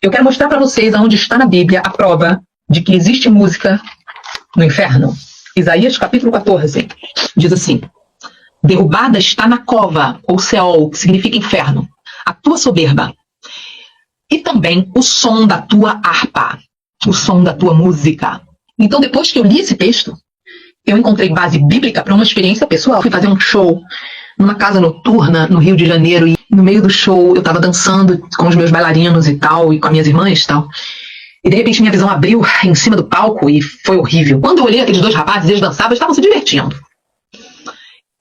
Eu quero mostrar para vocês aonde está na Bíblia a prova de que existe música no inferno. Isaías capítulo 14 diz assim: derrubada está na cova, ou Seol, que significa inferno, a tua soberba, e também o som da tua harpa, o som da tua música. Então, depois que eu li esse texto, eu encontrei base bíblica para uma experiência pessoal. Fui fazer um show numa casa noturna no Rio de Janeiro, e no meio do show eu estava dançando com os meus bailarinos e tal, e com as minhas irmãs e tal. E de repente minha visão abriu em cima do palco e foi horrível. Quando eu olhei aqueles dois rapazes, eles dançavam, eles estavam se divertindo.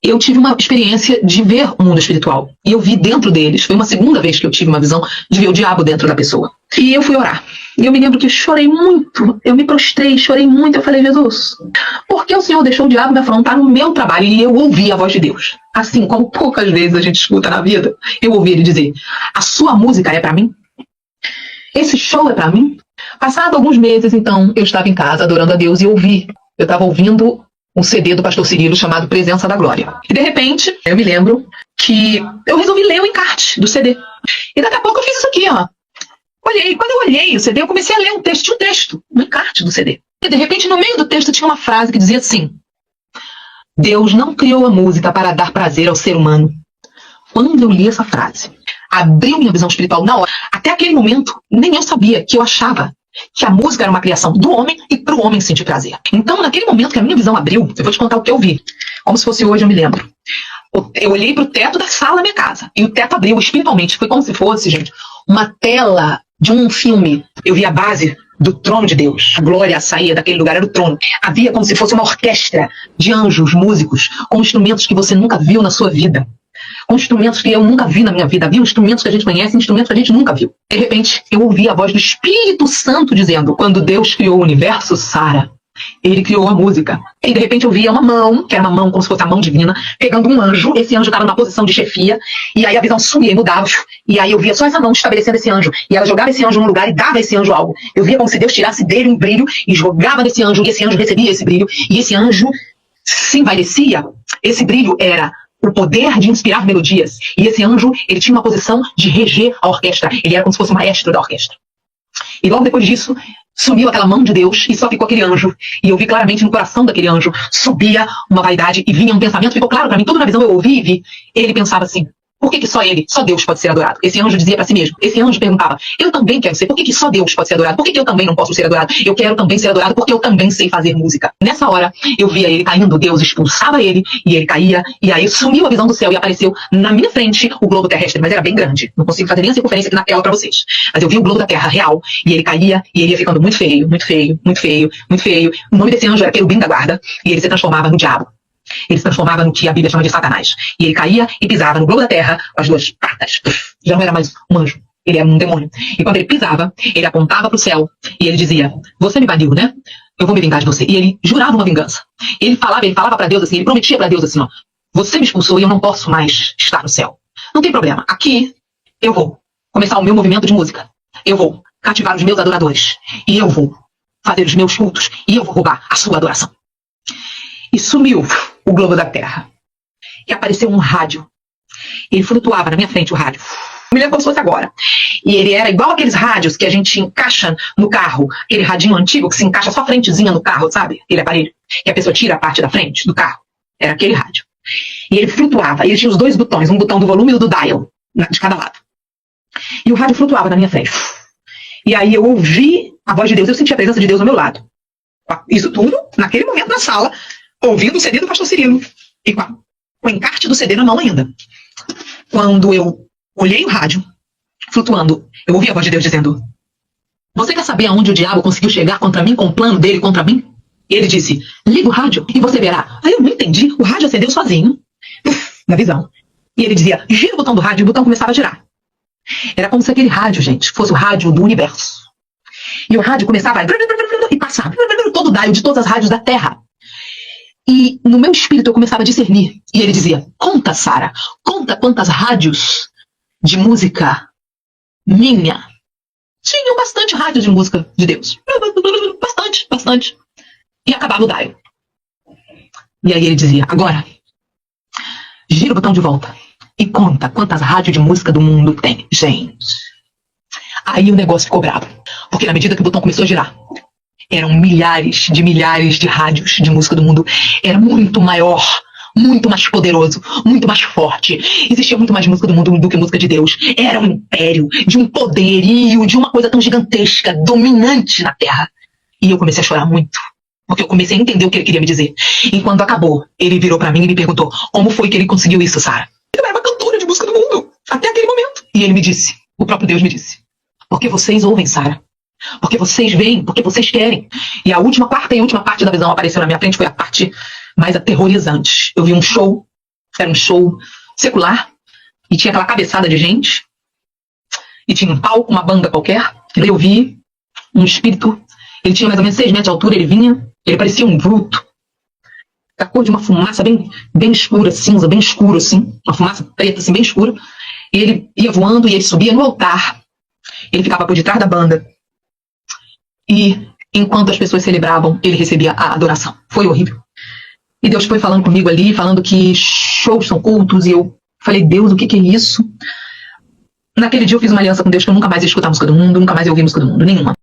Eu tive uma experiência de ver o mundo espiritual. E eu vi dentro deles, foi uma segunda vez que eu tive uma visão de ver o diabo dentro da pessoa. E eu fui orar. E eu me lembro que chorei muito, eu me prostrei, chorei muito. Eu falei: Jesus, por que o Senhor deixou o diabo me afrontar no meu trabalho? E eu ouvi a voz de Deus. Assim como poucas vezes a gente escuta na vida, eu ouvi ele dizer: a sua música é para mim? Esse show é para mim? Passado alguns meses, então, eu estava em casa adorando a Deus e eu estava ouvindo um CD do pastor Cirilo chamado Presença da Glória. E de repente, eu me lembro que eu resolvi ler o encarte do CD. E daqui a pouco eu fiz isso aqui, ó. Quando eu olhei o CD, eu comecei a ler um texto, tinha um texto no encarte do CD. E de repente, no meio do texto, tinha uma frase que dizia assim: Deus não criou a música para dar prazer ao ser humano. Quando eu li essa frase, abriu minha visão espiritual na hora. Até aquele momento, nem eu sabia que eu achava que a música era uma criação do homem e para o homem sentir prazer. Então, naquele momento que a minha visão abriu, eu vou te contar o que eu vi. Como se fosse hoje, eu me lembro. Eu olhei para o teto da sala da minha casa e o teto abriu espiritualmente. Foi como se fosse, gente, uma tela de um filme. Eu vi a base do trono de Deus. A glória saía daquele lugar, era o trono. Havia como se fosse uma orquestra de anjos, músicos, com instrumentos que você nunca viu na sua vida. Com instrumentos que eu nunca vi na minha vida. Havia instrumentos que a gente conhece, instrumentos que a gente nunca viu. De repente, eu ouvi a voz do Espírito Santo dizendo: quando Deus criou o universo, Sara, Ele criou a música. E de repente eu via uma mão, que era uma mão como se fosse a mão divina, pegando um anjo. Esse anjo estava numa posição de chefia. E aí a visão sumia e mudava. E aí eu via só essa mão estabelecendo esse anjo. E ela jogava esse anjo num lugar e dava a esse anjo algo. Eu via como se Deus tirasse dele um brilho e jogava nesse anjo. E esse anjo recebia esse brilho. E esse anjo se envaidecia. Esse brilho era o poder de inspirar melodias. E esse anjo, ele tinha uma posição de reger a orquestra. Ele era como se fosse o maestro da orquestra. E logo depois disso, sumiu aquela mão de Deus e só ficou aquele anjo. E eu vi claramente no coração daquele anjo, subia uma vaidade e vinha um pensamento. Ficou claro para mim, tudo na visão eu ouvi e vi. Ele pensava assim: por que só ele, só Deus pode ser adorado? Esse anjo dizia para si mesmo. Esse anjo perguntava: eu também quero ser. Por que só Deus pode ser adorado? Por que eu também não posso ser adorado? Eu quero também ser adorado porque eu também sei fazer música. Nessa hora, eu via ele caindo. Deus expulsava ele e ele caía. E aí sumiu a visão do céu e apareceu na minha frente o globo terrestre. Mas era bem grande. Não consigo fazer nem a circunferência aqui na tela para vocês. Mas eu vi o globo da terra real. E ele caía e ele ia ficando muito feio, muito feio, muito feio, muito feio. O nome desse anjo era querubim da guarda. E ele se transformava no diabo. Ele se transformava no que a Bíblia chama de Satanás. E ele caía e pisava no globo da terra com as duas patas. Já não era mais um anjo, ele era um demônio. E quando ele pisava, ele apontava para o céu e ele dizia: você me baniu, né? Eu vou me vingar de você. E ele jurava uma vingança. Ele falava para Deus assim, ele prometia para Deus assim: ó, você me expulsou e eu não posso mais estar no céu. Não tem problema, aqui eu vou começar o meu movimento de música. Eu vou cativar os meus adoradores. E eu vou fazer os meus cultos. E eu vou roubar a sua adoração. E sumiu o globo da terra. E apareceu um rádio. Ele flutuava na minha frente, o rádio. Me lembro como se fosse agora. E ele era igual aqueles rádios que a gente encaixa no carro. Aquele radinho antigo que se encaixa só a frentezinha no carro, sabe? Aquele aparelho. Que a pessoa tira a parte da frente do carro. Era aquele rádio. E ele flutuava. E ele tinha os dois botões. Um botão do volume e o do dial. De cada lado. E o rádio flutuava na minha frente. E aí eu ouvi a voz de Deus. Eu senti a presença de Deus ao meu lado. Isso tudo naquele momento na sala, ouvindo o CD do pastor Cirilo. E com o encarte do CD na mão ainda. Quando eu olhei o rádio, flutuando, eu ouvi a voz de Deus dizendo: você quer saber aonde o diabo conseguiu chegar contra mim, com o plano dele contra mim? E ele disse: liga o rádio e você verá. Aí eu não entendi, o rádio acendeu sozinho, na visão. E ele dizia: gira o botão do rádio, e o botão começava a girar. Era como se aquele rádio, gente, fosse o rádio do universo. E o rádio começava a... e passava todo o dial de todas as rádios da Terra. E no meu espírito eu começava a discernir. E ele dizia: conta, Sara, conta quantas rádios de música minha. Tinham bastante rádios de música de Deus. Bastante, bastante. E acabava o dial. E aí ele dizia: agora, gira o botão de volta e conta quantas rádios de música do mundo tem. Gente, Aí o negócio ficou bravo, porque na medida que o botão começou a girar, eram milhares de rádios de música do mundo. Era muito maior, muito mais poderoso, muito mais forte. Existia muito mais música do mundo do que música de Deus. Era um império de um poderio, de uma coisa tão gigantesca, dominante na Terra. E eu comecei a chorar muito, porque eu comecei a entender o que ele queria me dizer. E quando acabou, ele virou pra mim e me perguntou: como foi que ele conseguiu isso, Sarah? Eu era uma cantora de música do mundo, até aquele momento. E ele me disse, o próprio Deus me disse: porque vocês ouvem, Sarah. Porque vocês veem, porque vocês querem. E a quarta e última parte da visão apareceu na minha frente, foi a parte mais aterrorizante. Eu vi um show, era um show secular, e tinha aquela cabeçada de gente, e tinha um palco, uma banda qualquer, e daí eu vi um espírito, ele tinha mais ou menos 6 metros de altura, ele parecia um vulto, da cor de uma fumaça bem escura, cinza, bem escuro assim, uma fumaça preta assim, bem escura, e ele ia voando e ele subia no altar, ele ficava por detrás da banda, e enquanto as pessoas celebravam, ele recebia a adoração. Foi horrível. E Deus foi falando comigo ali, falando que shows são cultos, e eu falei: Deus, o que é isso? Naquele dia eu fiz uma aliança com Deus que eu nunca mais ia escutar música do mundo, nunca mais ia ouvir música do mundo, nenhuma.